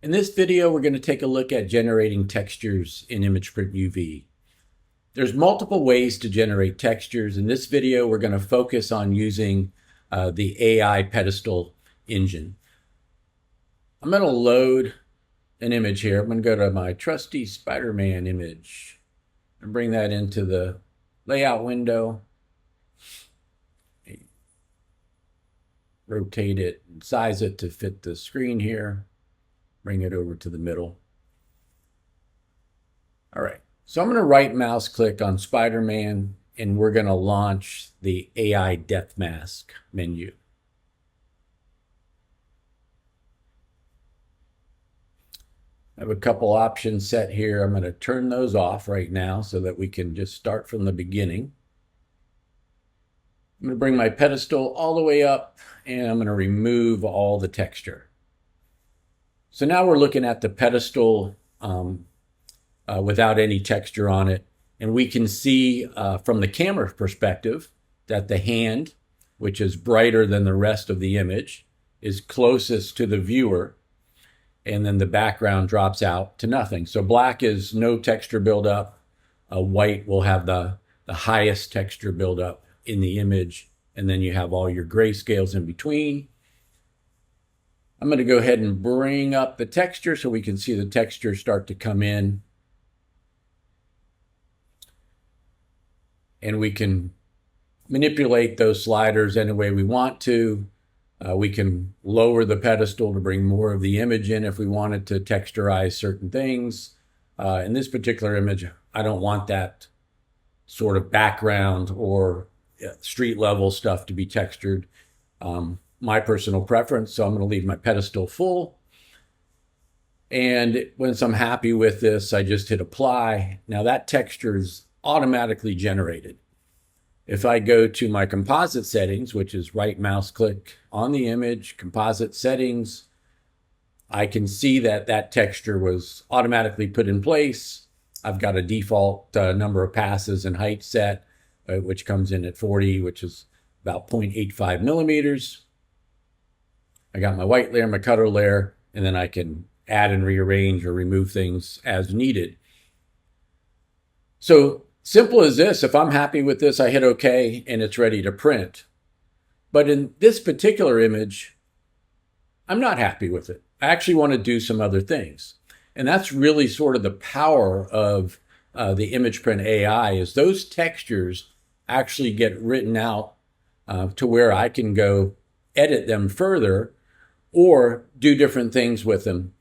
In this video, we're going to take a look at generating textures in ImagePrint UV. There's multiple ways to generate textures. In this video, we're going to focus on using the AI Pedestal engine. I'm going to load an image here. I'm going to go to my trusty Spider-Man image and bring that into the layout window. Rotate it and size it to fit the screen here. Bring it over to the middle. All right, so I'm going to right mouse click on Spider-Man and we're going to launch the AI Depth Mask menu. I have a couple options set here. I'm going to turn those off right now so that we can just start from the beginning. I'm going to bring my pedestal all the way up and I'm going to remove all the texture. So now we're looking at the pedestal without any texture on it. And we can see from the camera perspective that the hand, which is brighter than the rest of the image, is closest to the viewer. And then the background drops out to nothing. So black is no texture buildup. White will have the highest texture buildup in the image. And then you have all your grayscales in between. I'm going to go ahead and bring up the texture so we can see the texture start to come in. And we can manipulate those sliders any way we want to. We can lower the pedestal to bring more of the image in if we wanted to texturize certain things. In this particular image, I don't want that sort of background or street level stuff to be textured. My personal preference, so I'm going to leave my pedestal full. And once I'm happy with this, I just hit apply. Now that texture is automatically generated. If I go to my composite settings, which is right mouse click on the image, composite settings, I can see that that texture was automatically put in place. I've got a default number of passes and height set, which comes in at 40, which is about 0.85 millimeters. I got my white layer, my color layer, and then I can add and rearrange or remove things as needed. So simple as this. If I'm happy with this, I hit OK and it's ready to print. But in this particular image, I'm not happy with it. I actually want to do some other things. And that's really sort of the power of the ImagePrint AI is those textures actually get written out to where I can go edit them further or do different things with them.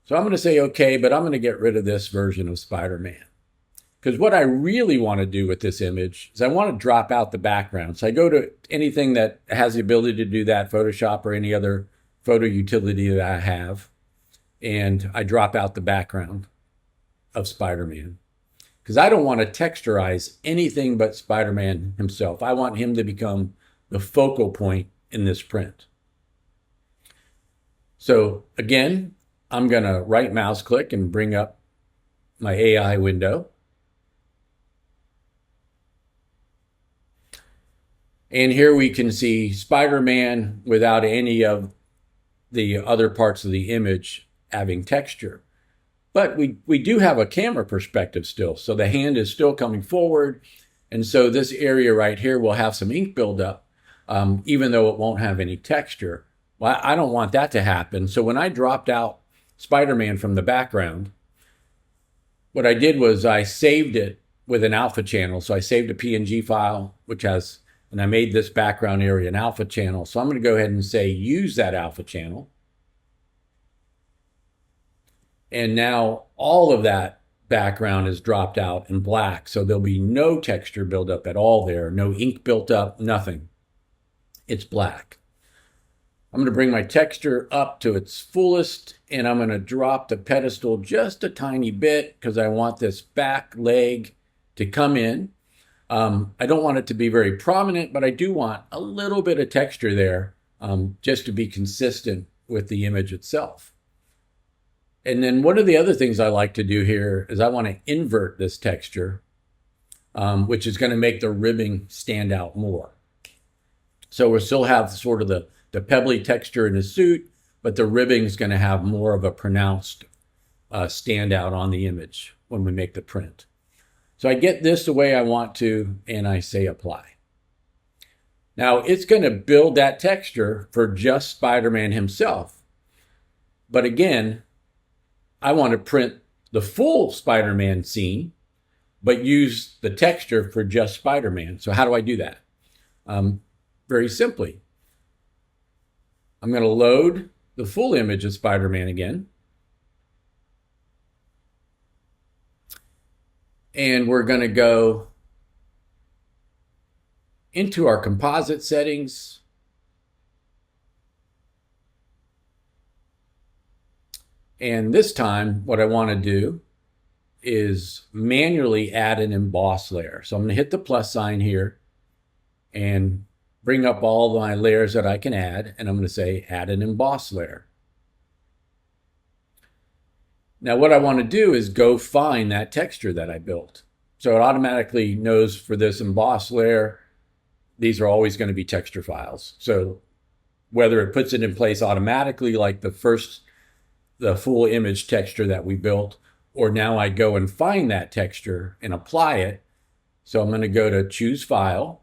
So I'm going to say OK, but I'm going to get rid of this version of Spider-Man. Because what I really want to do with this image is I want to drop out the background. So I go to anything that has the ability to do that, Photoshop or any other photo utility that I have, and I drop out the background of Spider-Man. Because I don't want to texturize anything but Spider-Man himself. I want him to become the focal point in this print. So again, I'm going to right mouse click and bring up my AI window. And here we can see Spider-Man without any of the other parts of the image having texture. But we do have a camera perspective still. So the hand is still coming forward. And so this area right here will have some ink buildup, even though it won't have any texture. Well, I don't want that to happen. So when I dropped out Spider-Man from the background, what I did was I saved it with an alpha channel. So I saved a PNG file, which has, and I made this background area an alpha channel. So I'm going to go ahead and say use that alpha channel. And now all of that background is dropped out in black. So there'll be no texture buildup at all there. No ink built up, nothing. It's black. I'm going to bring my texture up to its fullest and I'm going to drop the pedestal just a tiny bit because I want this back leg to come in. I don't want it to be very prominent, but I do want a little bit of texture there just to be consistent with the image itself. And then one of the other things I like to do here is I want to invert this texture, which is going to make the ribbing stand out more. So we'll still have sort of the pebbly texture in the suit, but the ribbing is going to have more of a pronounced standout on the image when we make the print. So I get this the way I want to, and I say apply. Now it's going to build that texture for just Spider-Man himself. But again, I want to print the full Spider-Man scene, but use the texture for just Spider-Man. So how do I do that? Very simply, I'm going to load the full image of Spider-Man again. And we're going to go into our composite settings. And this time, what I want to do is manually add an emboss layer. So I'm going to hit the plus sign here and bring up all my layers that I can add. And I'm going to say add an emboss layer. Now what I want to do is go find that texture that I built. So it automatically knows for this emboss layer, these are always going to be texture files. So whether it puts it in place automatically like the full image texture that we built, or now I go and find that texture and apply it. So I'm going to go to choose file,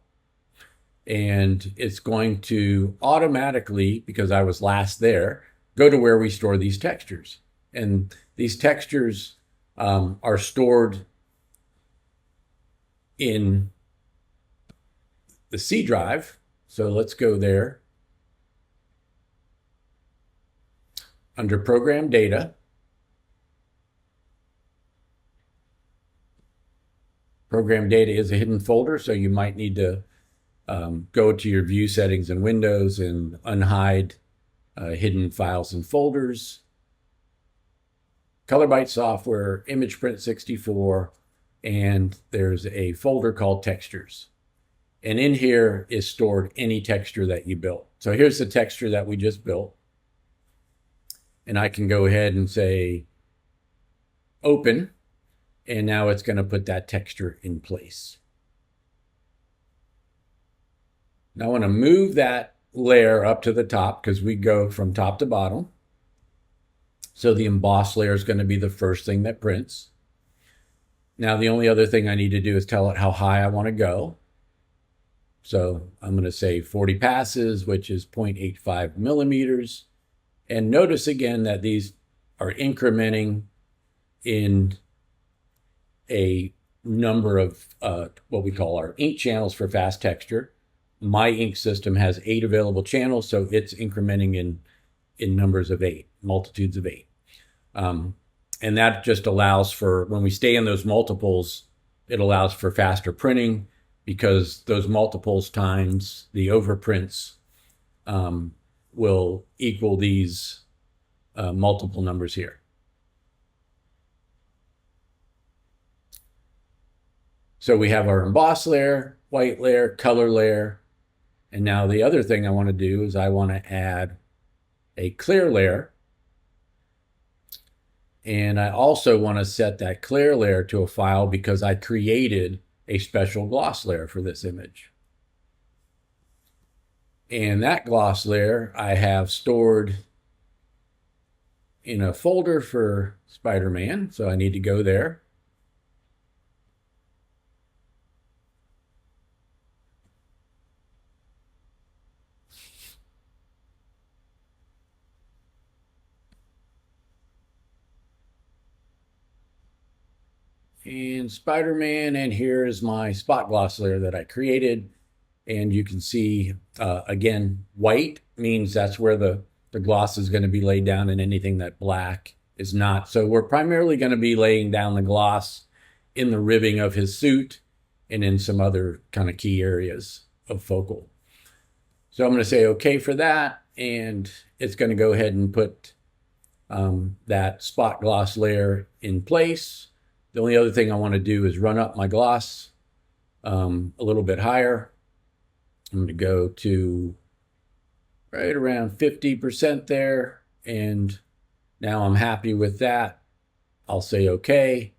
and it's going to automatically, because I was last there, go to where we store these textures. And these textures are stored in the C drive. So let's go there. Under program data, program data is a hidden folder, so you might need to go to your view settings in Windows and unhide hidden files and folders. Color Byte software, image print 64, and there's a folder called textures. And in here is stored any texture that you built. So here's the texture that we just built. And I can go ahead and say open, and now it's going to put that texture in place. Now I want to move that layer up to the top because we go from top to bottom. So the emboss layer is going to be the first thing that prints. Now the only other thing I need to do is tell it how high I want to go. So I'm going to say 40 passes, which is 0.85 millimeters. And notice again that these are incrementing in a number of what we call our ink channels for fast texture. My ink system has 8 available channels, so it's incrementing in numbers of 8, multitudes of 8. And that just allows for, when we stay in those multiples, it allows for faster printing because those multiples times the overprints will equal these multiple numbers here. So we have our emboss layer, white layer, color layer. And now the other thing I want to do is I want to add a clear layer. And I also want to set that clear layer to a file because I created a special gloss layer for this image. And that gloss layer I have stored in a folder for Spider-Man. So I need to go there. And Spider-Man, and here is my spot gloss layer that I created. And you can see, again, white means that's where the gloss is going to be laid down, and anything that black is not. So we're primarily going to be laying down the gloss in the ribbing of his suit and in some other kind of key areas of focal. So I'm going to say okay for that, and it's going to go ahead and put that spot gloss layer in place. The only other thing I want to do is run up my gloss a little bit higher. I'm going to go to right around 50% there. And now I'm happy with that. I'll say okay.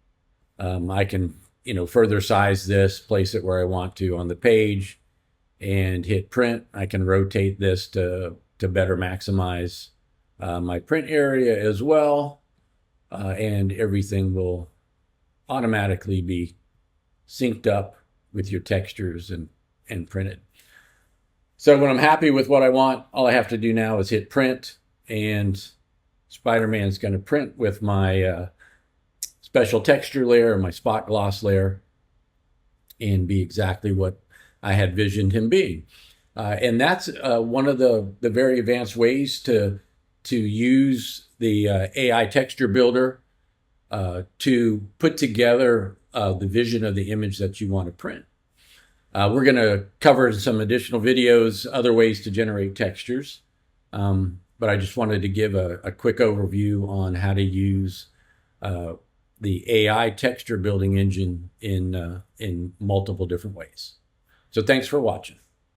I can, further size this, place it where I want to on the page, and hit print. I can rotate this to better maximize my print area as well, and everything will automatically be synced up with your textures and printed. So when I'm happy with what I want, all I have to do now is hit print, and Spider-Man's going to print with my special texture layer, my spot gloss layer, and be exactly what I had visioned him being. And that's one of the very advanced ways to use the AI texture builder to put together the vision of the image that you want to print. We're going to cover some additional videos, other ways to generate textures. But I just wanted to give a quick overview on how to use the AI texture building engine in multiple different ways. So thanks for watching.